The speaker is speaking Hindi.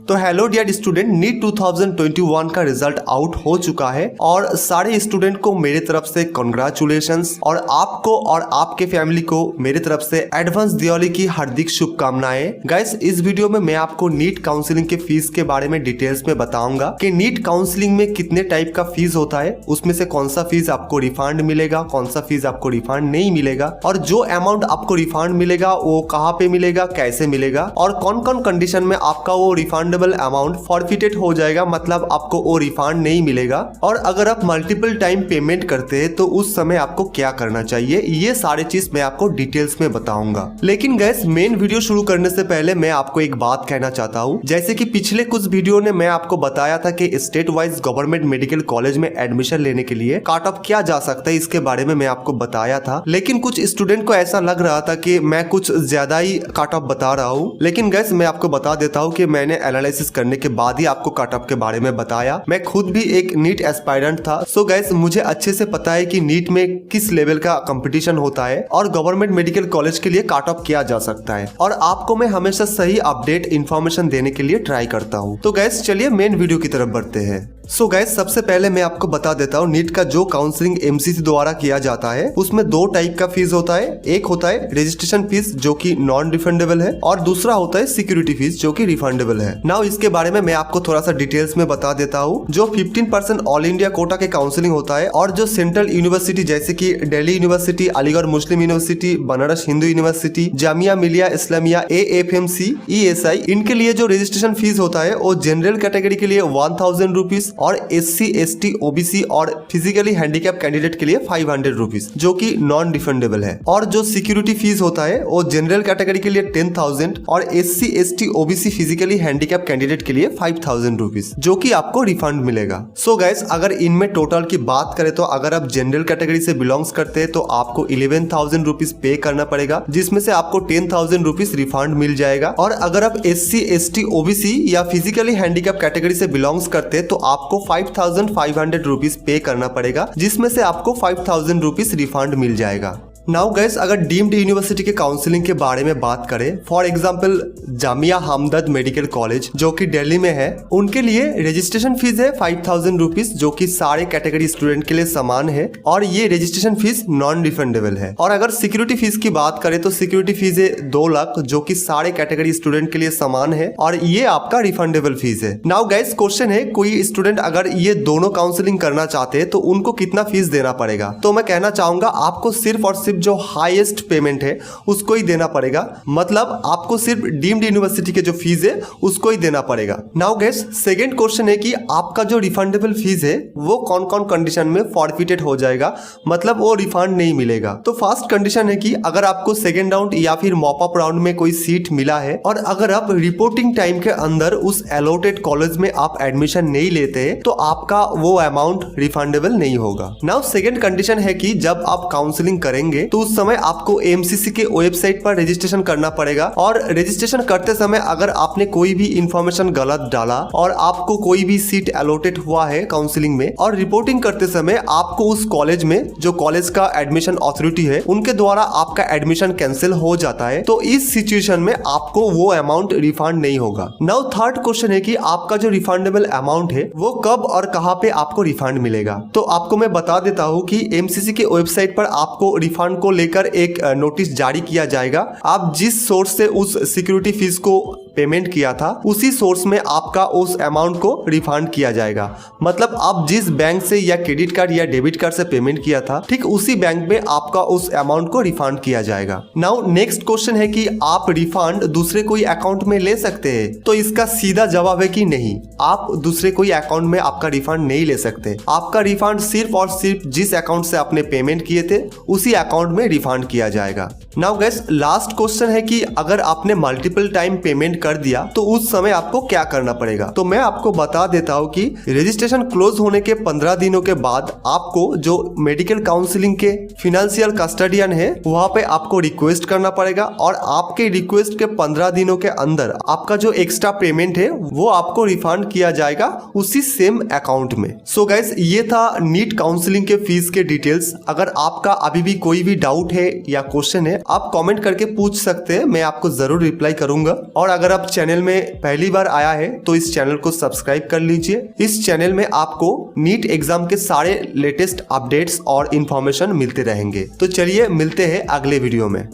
तो हेलो डियर स्टूडेंट, नीट 2021 का रिजल्ट आउट हो चुका है और सारे स्टूडेंट को मेरे तरफ से कॉन्ग्रेचुलेशंस और आपको और आपके फैमिली को मेरे तरफ से एडवांस दिवाली की हार्दिक शुभकामनाएं। गाइस, इस वीडियो में मैं आपको नीट काउंसलिंग के फीस के बारे में डिटेल्स में बताऊंगा कि नीट काउंसलिंग में कितने टाइप का फीस होता है, उसमें से कौन सा फीस आपको रिफंड मिलेगा, कौन सा फीस आपको रिफंड नहीं मिलेगा और जो अमाउंट आपको रिफंड मिलेगा वो कहाँ पे मिलेगा, कैसे मिलेगा और कौन कौन कंडीशन में आपका वो रिफंड अमाउंट फॉरफिटेड हो जाएगा, मतलब आपको वो रिफंड नहीं मिलेगा। और अगर आप मल्टीपल टाइम पेमेंट करते हैं तो उस समय आपको क्या करना चाहिए, ये सारी चीज मैं आपको डिटेल्स में बताऊंगा। लेकिन गैस, मेन वीडियो शुरू करने से पहले मैं आपको एक बात कहना चाहता हूँ। जैसे कि पिछले कुछ वीडियो ने मैं आपको बताया था कि state wise government medical college में एडमिशन लेने के लिए कट ऑफ क्या जा सकता है, इसके बारे में मैं आपको बताया था। लेकिन कुछ स्टूडेंट को ऐसा लग रहा था कि मैं कुछ ज्यादा ही कट ऑफ बता रहा हूँ। लेकिन गैस, मैं आपको बता देता हूँ कि मैंने एनालिसिस करने के बाद ही आपको कट ऑफ के बारे में बताया। मैं खुद भी एक नीट एस्पायरेंट था, सो गाइस मुझे अच्छे से पता है कि नीट में किस लेवल का कंपटीशन होता है और गवर्नमेंट मेडिकल कॉलेज के लिए कट ऑफ किया जा सकता है। और आपको मैं हमेशा सही अपडेट इंफॉर्मेशन देने के लिए ट्राई करता हूँ। तो गाइस, चलिए मेन वीडियो की तरफ बढ़ते हैं। सो गाइस, सबसे पहले मैं आपको बता देता हूँ, नीट का जो काउंसलिंग एमसीसी द्वारा किया जाता है उसमें दो टाइप का फीस होता है। एक होता है रजिस्ट्रेशन फीस जो कि नॉन रिफंडेबल है और दूसरा होता है सिक्योरिटी फीस जो कि रिफंडेबल है। नाउ इसके बारे में मैं आपको थोड़ा सा डिटेल्स में बता देता हूँ। जो 15% ऑल इंडिया कोटा के काउंसलिंग होता है और जो सेंट्रल यूनिवर्सिटी जैसे कि दिल्ली यूनिवर्सिटी, अलीगढ़ मुस्लिम university, Banaras Hindu university, Jamia Millia Islamia, AFMC, ESI, इनके लिए जो रजिस्ट्रेशन फीस होता है वो जनरल कैटेगरी के लिए 1000 रुपीज और SC, ST, OBC और फिजिकली हैंडीकैप कैंडिडेट के लिए 500 रुपीज जो कि नॉन रिफंडेबल है। और जो सिक्योरिटी फीस होता है वो जनरल कैटेगरी के लिए 10,000 और SC, ST, OBC physically handicap candidate के लिए 5000 रुपीज जो कि आपको रिफंड मिलेगा। सो गाइस, अगर इनमें टोटल की बात करें तो अगर आप जनरल कैटेगरी से बिलोंग्स करते हैं तो आपको 11,000 रुपीज पे करना पड़ेगा, जिसमें से आपको 10,000 रुपीज रिफंड मिल जाएगा। और अगर आप SC, ST, OBC या फिजिकली हैंडीकैप कैटेगरी से बिलोंग्स करते हैं तो आपको 5500 रुपीज पे करना पड़ेगा, जिसमें से आपको 5000 रुपीज रिफंड मिल जाएगा। नाउ गाइस, अगर डीम्ड यूनिवर्सिटी के काउंसलिंग के बारे में बात करें, for example Jamia Hamdard medical college जो कि दिल्ली में है, उनके लिए रजिस्ट्रेशन फीस है 5000 रुपीज जो कि सारे कैटेगरी स्टूडेंट के लिए समान है और ये रजिस्ट्रेशन फीस नॉन रिफंडेबल है। और अगर सिक्योरिटी फीस की बात करें तो सिक्योरिटी फीस है 2 लाख जो कि सारे कैटेगरी स्टूडेंट के लिए समान है और ये आपका रिफंडेबल फीस है। नाउ गाइस, क्वेश्चन है, कोई स्टूडेंट अगर ये दोनों काउंसलिंग करना चाहते हैं तो उनको कितना फीस देना पड़ेगा? तो मैं कहना चाहूंगा आपको सिर्फ और सिर्फ जो हाईएस्ट पेमेंट है उसको ही देना पड़ेगा, मतलब आपको सिर्फ डीम्ड यूनिवर्सिटी के जो फीस है उसको ही देना पड़ेगा। नाउ गाइस, सेकंड क्वेश्चन है कि आपका जो रिफंडेबल फीस है वो कौन कौन कंडीशन में फॉरफिटेड हो जाएगा, मतलब वो रिफंड नहीं मिलेगा। तो फर्स्ट कंडीशन है कि अगर आपको सेकेंड राउंड या फिर मॉप अप राउंड में कोई सीट मिला है और अगर आप रिपोर्टिंग टाइम के अंदर उस अलॉटेड कॉलेज में आप एडमिशन नहीं लेते तो आपका वो अमाउंट रिफंडेबल नहीं होगा। नाउ सेकंड कंडीशन है कि जब आप काउंसलिंग करेंगे तो उस समय आपको एमसीसी के वेबसाइट पर रजिस्ट्रेशन करना पड़ेगा और रजिस्ट्रेशन करते समय अगर आपने कोई भी इंफॉर्मेशन गलत डाला और आपको कोई भी सीट अलॉटेड हुआ है काउंसलिंग में और रिपोर्टिंग करते समय आपको उस कॉलेज में जो कॉलेज का एडमिशन अथॉरिटी है उनके द्वारा आपका एडमिशन कैंसिल हो जाता है, तो इस सिचुएशन में आपको वो अमाउंट रिफंड नहीं होगा। नाउ थर्ड क्वेश्चन है कि आपका जो रिफंडेबल अमाउंट है वो कब और कहां पे आपको रिफंड मिलेगा। तो आपको मैं बता देता हूं कि एमसीसी के वेबसाइट पर आपको रिफंड को लेकर एक नोटिस जारी किया जाएगा। आप जिस सोर्स से उस सिक्योरिटी फीस को पेमेंट किया था उसी सोर्स में आपका उस अमाउंट को रिफंड किया जाएगा, मतलब आप जिस बैंक से या क्रेडिट कार्ड या डेबिट कार्ड से पेमेंट किया था ठीक उसी बैंक में आपका उस अमाउंट को रिफंड किया जाएगा। नाउ नेक्स्ट क्वेश्चन है कि आप रिफंड दूसरे कोई अकाउंट में ले सकते हैं, तो इसका सीधा जवाब है कि नहीं, आप दूसरे कोई अकाउंट में आपका रिफंड नहीं ले सकते। आपका रिफंड सिर्फ और सिर्फ जिस अकाउंट से आपने पेमेंट किए थे उसी अकाउंट में रिफंड किया जाएगा। नाउ गाइस, लास्ट क्वेश्चन है कि अगर आपने मल्टीपल टाइम पेमेंट कर दिया तो उस समय आपको क्या करना पड़ेगा। तो मैं आपको बता देता हूं कि रजिस्ट्रेशन क्लोज होने के 15 दिनों के बाद आपको जो मेडिकल काउंसलिंग के फाइनेंशियल कस्टोडियन है वहां पे आपको रिक्वेस्ट करना पड़ेगा और आपके रिक्वेस्ट के 15 दिनों के अंदर आपका जो एक्स्ट्रा पेमेंट है वो आपको रिफंड किया जाएगा उसी सेम अकाउंट में। सो गाइस, ये था नीट काउंसलिंग के फीस के डिटेल्स। अगर आपका अभी भी कोई भी डाउट है या क्वेश्चन है आप कमेंट करके पूछ सकते हैं, मैं आपको जरूर रिप्लाई करूंगा। और अगर आप चैनल में पहली बार आया है तो इस चैनल को सब्सक्राइब कर लीजिए। इस चैनल में आपको नीट एग्जाम के सारे लेटेस्ट अपडेट्स और इन्फॉर्मेशन मिलते रहेंगे। तो चलिए मिलते हैं अगले वीडियो में।